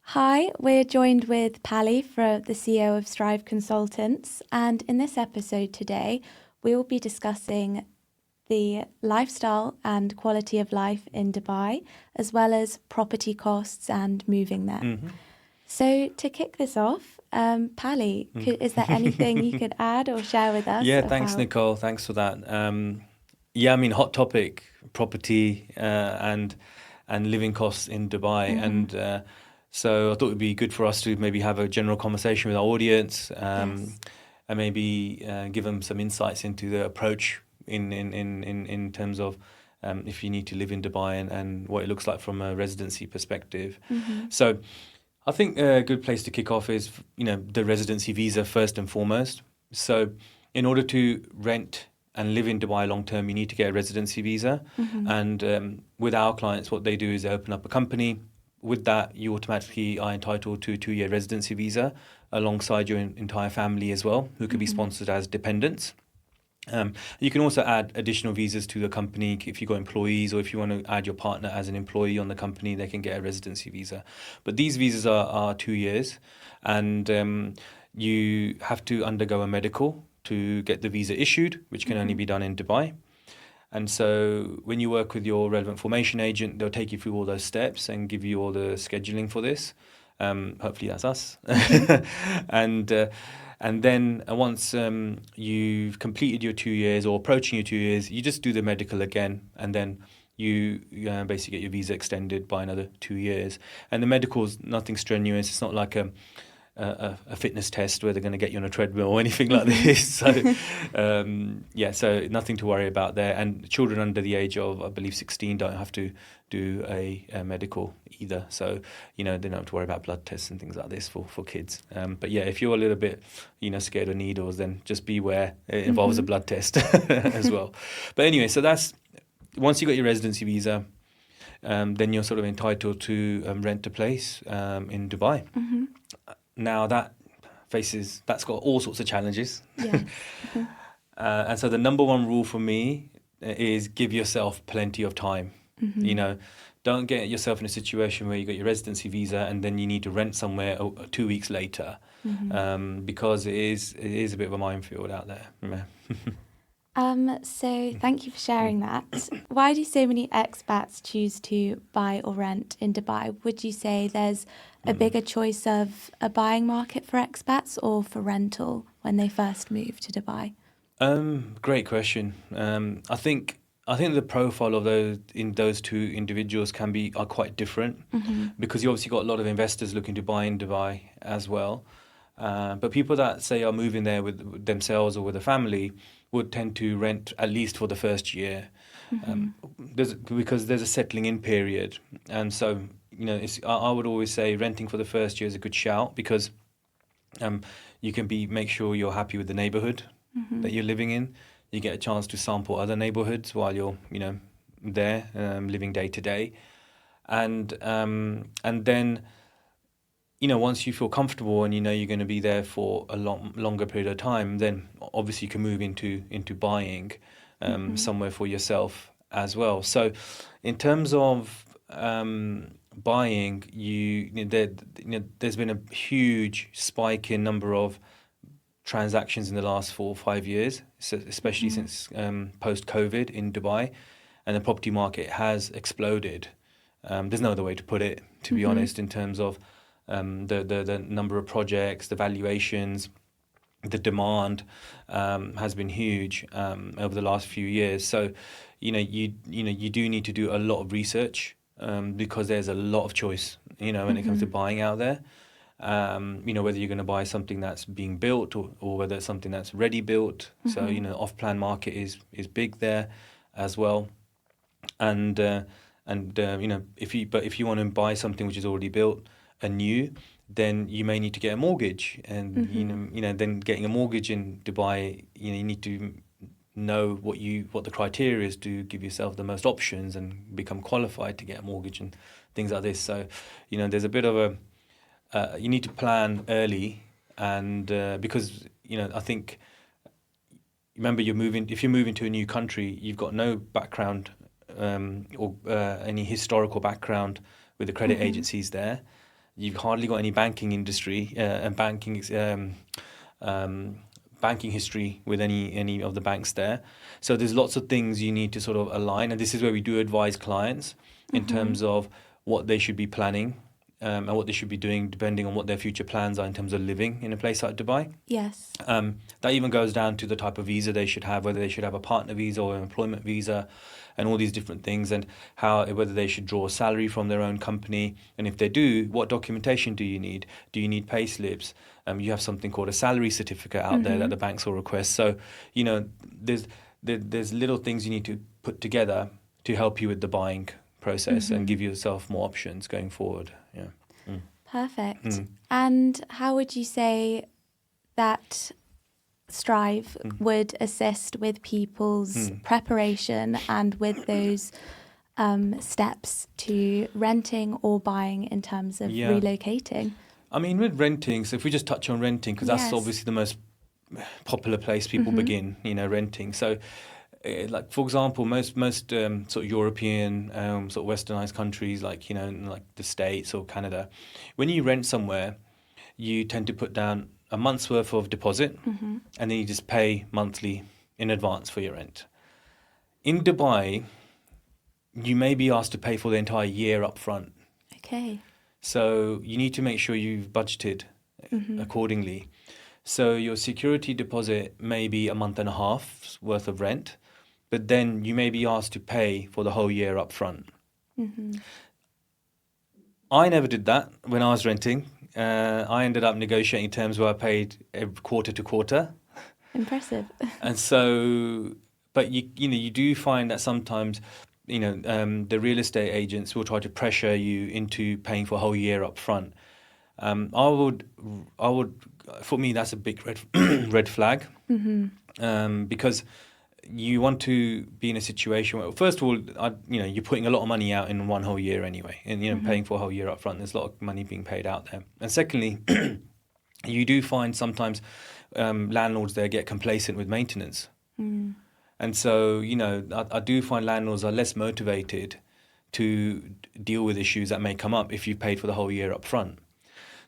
Hi, we're joined with Pali, the CEO of Strive Consultants, and in this episode today, we will be discussing the lifestyle and quality of life in Dubai, as well as property costs and moving there. Mm-hmm. So to kick this off, Pali, is there anything you could add or share with us? Yeah, thanks, Nicole. Thanks for that. Hot topic, property and living costs in Dubai. And so I thought it would be good for us to maybe have a general conversation with our audience Yes. and maybe give them some insights into the approach in terms of if you need to live in Dubai and what it looks like from a residency perspective. So I think a good place to kick off is, the residency visa first and foremost. So in order to rent and live in Dubai long term, you need to get a residency visa. And with our clients, what they do is they open up a company. With that, you automatically are entitled to a 2-year residency visa alongside your entire family as well, who could be sponsored as dependents. You can also add additional visas to the company if you've got employees, or if you want to add your partner as an employee on the company, they can get a residency visa. But these visas are 2 years, and you have to undergo a medical to get the visa issued, which can only be done in Dubai. And so when you work with your relevant formation agent, they'll take you through all those steps and give you all the scheduling for this. Hopefully that's us. And then once you've completed your 2 years or approaching your 2 years, you just do the medical again, and then you basically get your visa extended by another 2 years. And the medical's nothing strenuous. It's not like a fitness test where they're going to get you on a treadmill or anything like this. So, so nothing to worry about there. And children under the age of, I believe, 16 don't have to do a medical either. So, they don't have to worry about blood tests and things like this for kids. But yeah, if you're a little bit, scared of needles, then just beware. It involves a blood test as well. But anyway, so that's, once you got your residency visa, then you're sort of entitled to rent a place in Dubai. Now that's got all sorts of challenges. Yes. And so the number one rule for me is give yourself plenty of time. Don't get yourself in a situation where you got your residency visa and then you need to rent somewhere 2 weeks later, because it is a bit of a minefield out there. So thank you for sharing that. Why do so many expats choose to buy or rent in Dubai? Would you say there's a bigger choice of a buying market for expats or for rental when they first move to Dubai? Great question. I think the profile of those two individuals are quite different, because you obviously got a lot of investors looking to buy in Dubai as well. But people that say are moving there with themselves or with a family would tend to rent at least for the first year, because there's a settling in period. And so, I would always say renting for the first year is a good shout, because you can make sure you're happy with the neighborhood that you're living in. You get a chance to sample other neighborhoods while you're, there, living day to day. And then, once you feel comfortable and you're going to be there for a longer period of time, then obviously you can move into buying somewhere for yourself as well. So in terms of buying, there's been a huge spike in number of transactions in the last 4 or 5 years, so especially since post-COVID in Dubai, and the property market has exploded. There's no other way to put it, to be honest, in terms of the number of projects, the valuations, the demand has been huge over the last few years. So, you do need to do a lot of research, because there's a lot of choice, when it comes to buying out there. Whether you're going to buy something that's being built or whether it's something that's ready built. So, off-plan market is big there as well. And if you want to buy something which is already built anew, then you may need to get a mortgage. And then getting a mortgage in Dubai, you need to know what the criteria is to give yourself the most options and become qualified to get a mortgage and things like this. So, there's a bit of you need to plan early, and because I think, remember, if you're moving to a new country, you've got no background or any historical background with the credit agencies there. You've hardly got any banking industry and banking history with any of the banks there. So there's lots of things you need to sort of align, and this is where we do advise clients in terms of what they should be planning and what they should be doing depending on what their future plans are in terms of living in a place like Dubai. Yes. That even goes down to the type of visa they should have, whether they should have a partner visa or an employment visa, and all these different things, and whether they should draw a salary from their own company, and if they do, what documentation do you need? Do you need pay slips? You have something called a salary certificate out there that the banks will request. So there's little things you need to put together to help you with the buying process and give yourself more options going forward. Yeah. Perfect. And how would you say that Strive would assist with people's preparation and with those steps to renting or buying in terms of relocating? I mean, with renting, so if we just touch on renting, because that's obviously the most popular place people begin, renting. So, like for example, most sort of European, sort of westernized countries, like like the States or Canada, when you rent somewhere, you tend to put down a month's worth of deposit, and then you just pay monthly in advance for your rent. In Dubai, you may be asked to pay for the entire year up front. Okay. So you need to make sure you've budgeted accordingly. So your security deposit may be a month and a half's worth of rent, but then you may be asked to pay for the whole year up front. I never did that when I was renting. I ended up negotiating terms where I paid quarter to quarter. Impressive. And so, but you do find that sometimes, the real estate agents will try to pressure you into paying for a whole year up front. I would, for me, that's a big red flag, because you want to be in a situation where, first of all, you're putting a lot of money out in one whole year anyway, and paying for a whole year up front. There's a lot of money being paid out there. And secondly, you do find sometimes landlords there get complacent with maintenance. And so, I do find landlords are less motivated to deal with issues that may come up if you've paid for the whole year up front.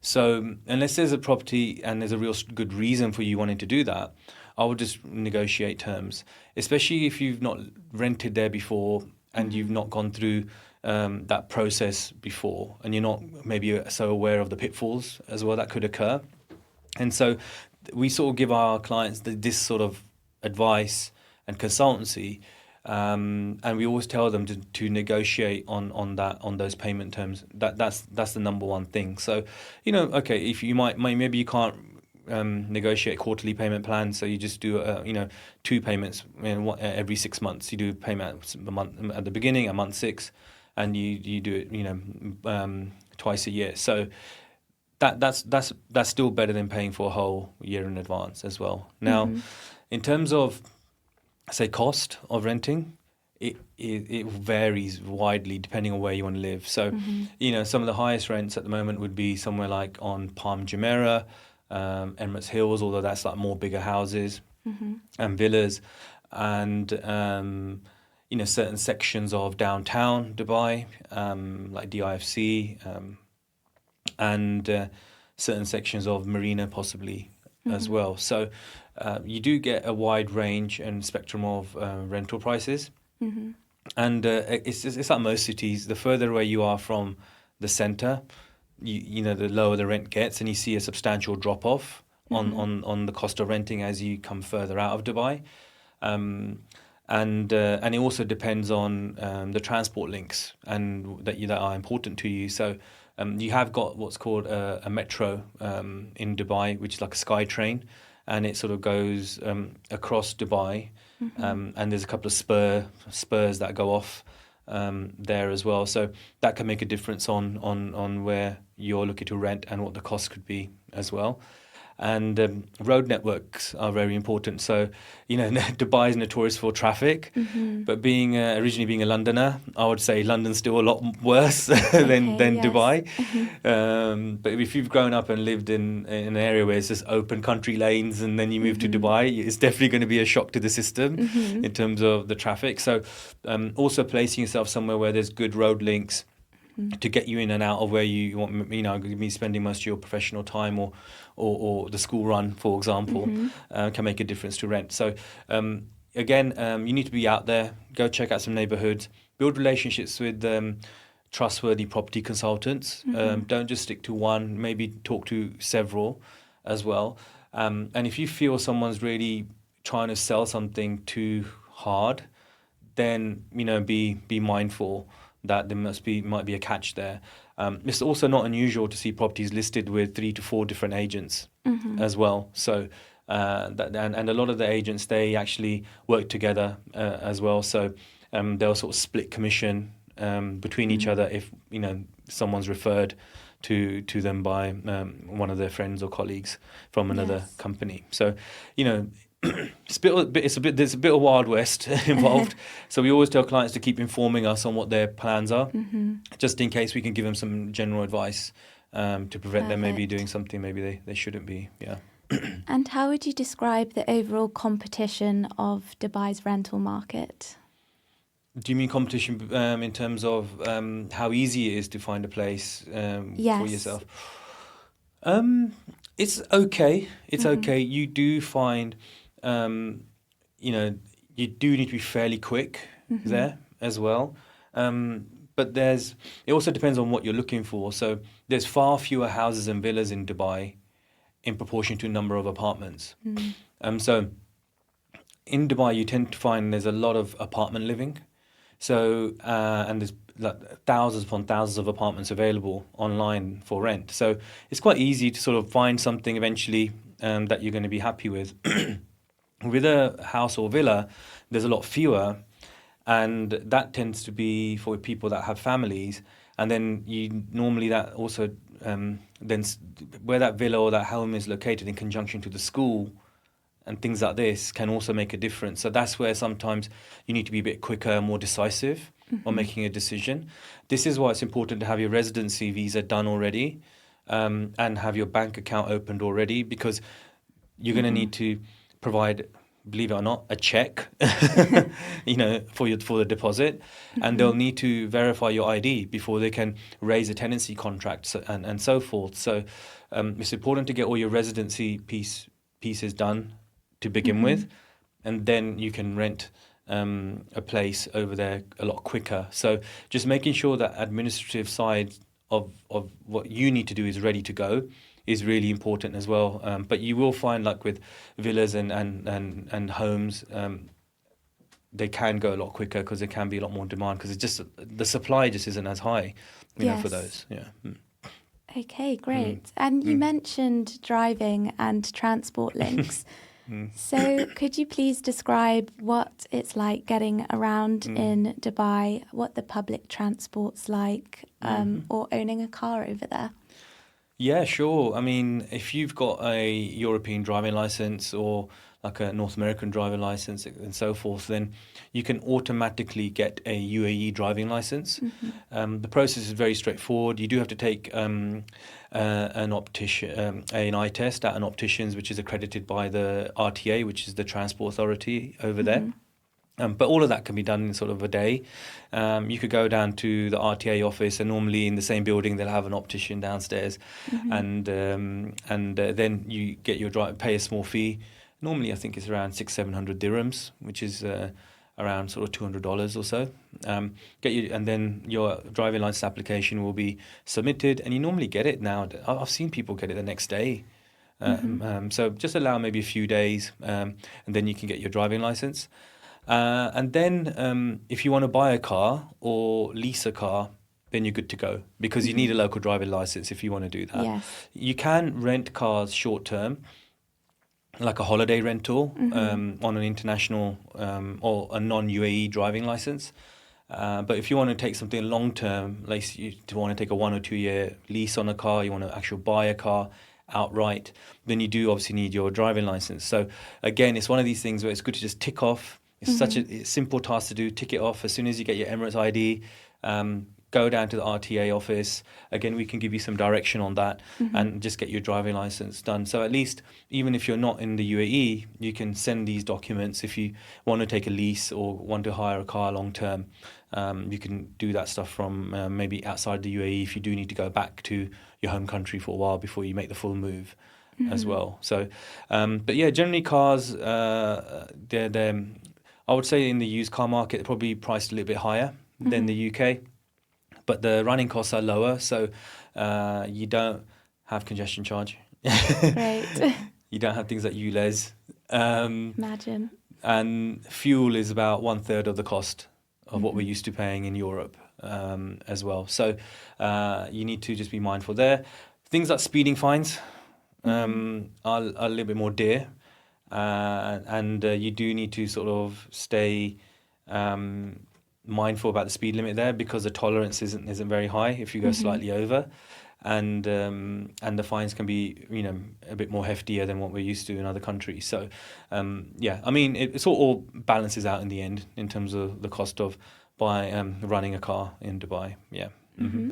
So unless there's a property and there's a real good reason for you wanting to do that, I would just negotiate terms, especially if you've not rented there before and you've not gone through that process before, and you're not maybe so aware of the pitfalls as well that could occur. And so we sort of give our clients this sort of advice and consultancy, and we always tell them to negotiate on those payment terms. That's the number one thing. So, okay, if you maybe you can't negotiate quarterly payment plans, so you just do 2 payments every 6 months. You do payment a month at the beginning, a month 6, and you do it twice a year. So that's still better than paying for a whole year in advance as well. Now, in terms of say cost of renting, it varies widely depending on where you want to live. So some of the highest rents at the moment would be somewhere like on Palm Jumeirah, Emirates Hills, although that's like more bigger houses and villas, and certain sections of downtown Dubai, like DIFC, and certain sections of Marina possibly as well. So you do get a wide range and spectrum of rental prices, and it's like most cities. The further away you are from the centre, the lower the rent gets, and you see a substantial drop off on the cost of renting as you come further out of Dubai. And it also depends on the transport links and that are important to you. So you have got what's called a metro in Dubai, which is like a sky train, and it sort of goes across Dubai, and there's a couple of spurs that go off there as well. So that can make a difference on where you're looking to rent and what the cost could be as well. And road networks are very important. So, Dubai is notorious for traffic, but originally being a Londoner, I would say London's still a lot worse than Dubai. But if you've grown up and lived in an area where it's just open country lanes, and then you move to Dubai, it's definitely going to be a shock to the system in terms of the traffic. So also placing yourself somewhere where there's good road links to get you in and out of where you want, be spending most of your professional time or the school run, for example, can make a difference to rent. So again, you need to be out there, go check out some neighborhoods, build relationships with trustworthy property consultants. Don't just stick to one, maybe talk to several as well. And if you feel someone's really trying to sell something too hard, then be mindful that there might be a catch there. It's also not unusual to see properties listed with 3 to 4 different agents as well. So and a lot of the agents, they actually work together as well. So they'll sort of split commission between each other if someone's referred to them by one of their friends or colleagues from another company. So there's a bit of Wild West involved. So we always tell clients to keep informing us on what their plans are, just in case we can give them some general advice to prevent them maybe doing something maybe they shouldn't be. Yeah. And how would you describe the overall competition of Dubai's rental market? Do you mean competition in terms of how easy it is to find a place for yourself? It's okay. It's okay. You do find, you do need to be fairly quick there as well. But it also depends on what you're looking for. So there's far fewer houses and villas in Dubai in proportion to number of apartments. So in Dubai, you tend to find there's a lot of apartment living. So and there's thousands upon thousands of apartments available online for rent. So it's quite easy to sort of find something eventually that you're going to be happy with. With a house or villa, there's a lot fewer, and that tends to be for people that have families. And then that also then where that villa or that home is located in conjunction to the school and things like this can also make a difference. So that's where sometimes you need to be a bit quicker, more decisive on making a decision. This is why it's important to have your residency visa done already and have your bank account opened already, because you're going to need to provide, believe it or not, a check, for the deposit, and they'll need to verify your ID before they can raise a tenancy contract and so forth. So it's important to get all your residency pieces done to begin with, and then you can rent a place over there a lot quicker. So just making sure that administrative side of what you need to do is ready to go is really important as well. But you will find, like with villas and homes, they can go a lot quicker because there can be a lot more demand, because it's just the supply just isn't as high, for those. Yeah. Okay, great. And you mentioned driving and transport links. So could you please describe what it's like getting around in Dubai, what the public transport's like, or owning a car over there? Yeah, sure. I mean, if you've got a European driving license or like a North American driving license and so forth, then you can automatically get a UAE driving license. The process is very straightforward. You do have to take an eye test at an optician's, which is accredited by the RTA, which is the transport authority over there. But all of that can be done in sort of a day. You could go down to the RTA office, and normally in the same building they'll have an optician downstairs, and then you get your pay a small fee. Normally, I think it's around 600-700 dirhams, which is around sort of $200 or so. And then your driving license application will be submitted, and you normally get it now. I've seen people get it the next day. So just allow maybe a few days, and then you can get your driving license. And then if you want to buy a car or lease a car, then you're good to go, because you need a local driving license if you want to do that. Yes. You can rent cars short term, like a holiday rental on an international or a non-UAE driving license. But if you want to take something long term, like you want to take a 1 or 2 year lease on a car, you want to actually buy a car outright, then you do obviously need your driving license. So again, it's one of these things where it's good to just tick off. It's such a simple task to do. Tick it off as soon as you get your Emirates ID. Go down to the RTA office. Again, we can give you some direction on that and just get your driving license done. So at least, even if you're not in the UAE, you can send these documents if you want to take a lease or want to hire a car long term. You can do that stuff from maybe outside the UAE if you do need to go back to your home country for a while before you make the full move as well. So, but yeah, generally cars, they're I would say in the used car market, they're probably priced a little bit higher than the UK, but the running costs are lower, so you don't have congestion charge. Great. You don't have things like ULEZ. Imagine. And fuel is about 1/3 of the cost of what we're used to paying in Europe as well. So you need to just be mindful there. Things like speeding fines are a little bit more dear. And you do need to sort of stay mindful about the speed limit there, because the tolerance isn't very high if you go slightly over, and the fines can be a bit more heftier than what we're used to in other countries. So yeah, I mean it all balances out in the end in terms of the cost of running a car in Dubai. Yeah. Mm-hmm.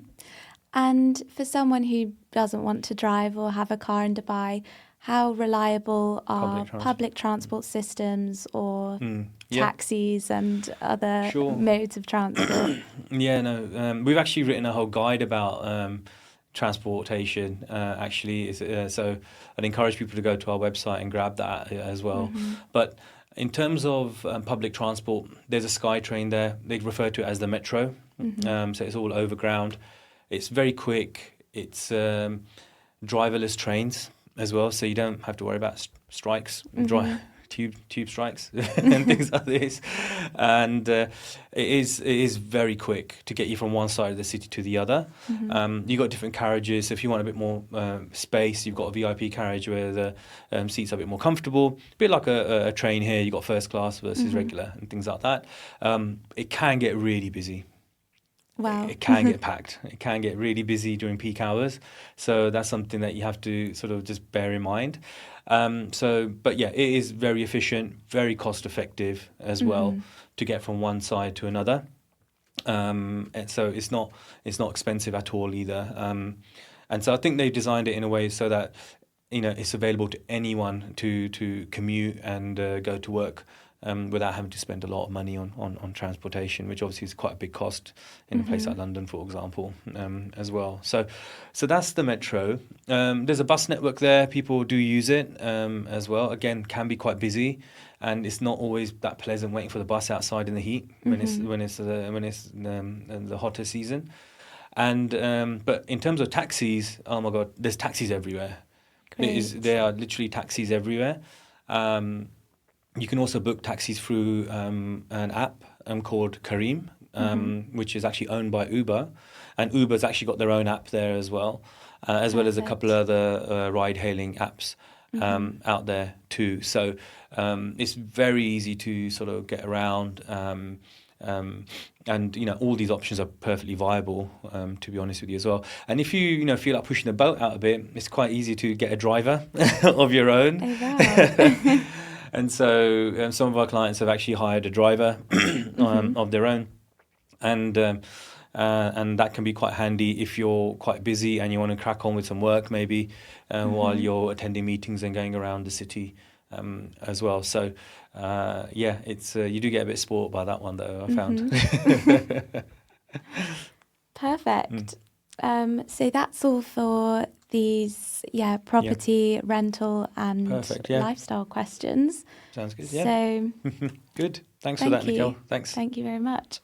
And for someone who doesn't want to drive or have a car in Dubai, how reliable are public transport systems or taxis and other modes of transport? Yeah, no, we've actually written a whole guide about transportation. Actually, so I'd encourage people to go to our website and grab that as well. But in terms of public transport, there's a SkyTrain there. They refer to it as the metro. So it's all overground. It's very quick. It's driverless trains as well, so you don't have to worry about strikes, tube strikes and things like this. And it is very quick to get you from one side of the city to the other. You've got different carriages. So if you want a bit more space, you've got a VIP carriage where the seats are a bit more comfortable. A bit like a train here, you've got first class versus regular and things like that. It can get really busy. Wow. It can get packed. It can get really busy during peak hours. So that's something that you have to sort of just bear in mind. But yeah, it is very efficient, very cost effective as well to get from one side to another. And so it's not expensive at all either. And so I think they've designed it in a way so that it's available to anyone to commute and go to work. Without having to spend a lot of money on transportation, which obviously is quite a big cost in a place like London, for example, as well. So that's the metro. There's a bus network there. People do use it as well. Again, can be quite busy, and it's not always that pleasant waiting for the bus outside in the heat when it's the hotter season. And but in terms of taxis, oh my God, there's taxis everywhere. There are literally taxis everywhere. You can also book taxis through an app called Kareem, which is actually owned by Uber. And Uber's actually got their own app there as well as a couple of other ride-hailing apps out there too. So it's very easy to sort of get around. And all these options are perfectly viable, to be honest with you as well. And if you feel like pushing the boat out a bit, it's quite easy to get a driver of your own. Oh, wow. And so some of our clients have actually hired a driver of their own, and that can be quite handy if you're quite busy and you want to crack on with some work maybe while you're attending meetings and going around the city as well. So yeah, it's you do get a bit spoiled by that one though, I found. Perfect. So that's all for these property, rental and lifestyle questions. Sounds good. Yeah. So good. Thanks for that, Nicole. Thanks. Thank you very much.